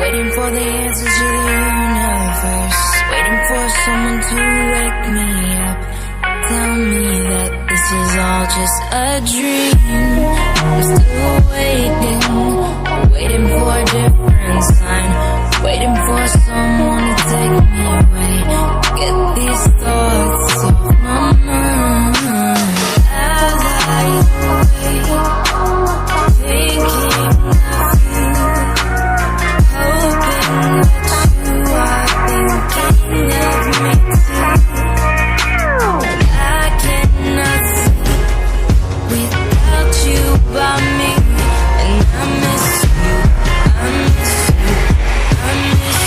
Waiting for the answers to the universe. Waiting for someone to wake me up. Tell me that this is all just a dream. I'm still waiting. Waiting for a different sign. Waiting for someone to take me away. Get these thoughts off my mind. As I wait, thinking of you, hoping that you are thinking of me too. I cannot sleep without you by me, and I miss you, I miss you, I miss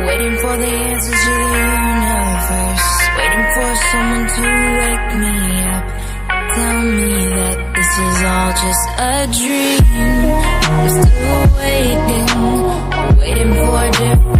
waiting for the answers to the universe. Waiting for someone to wake me up. Tell me that this is all just a dream. I'm still waiting. Waiting for a different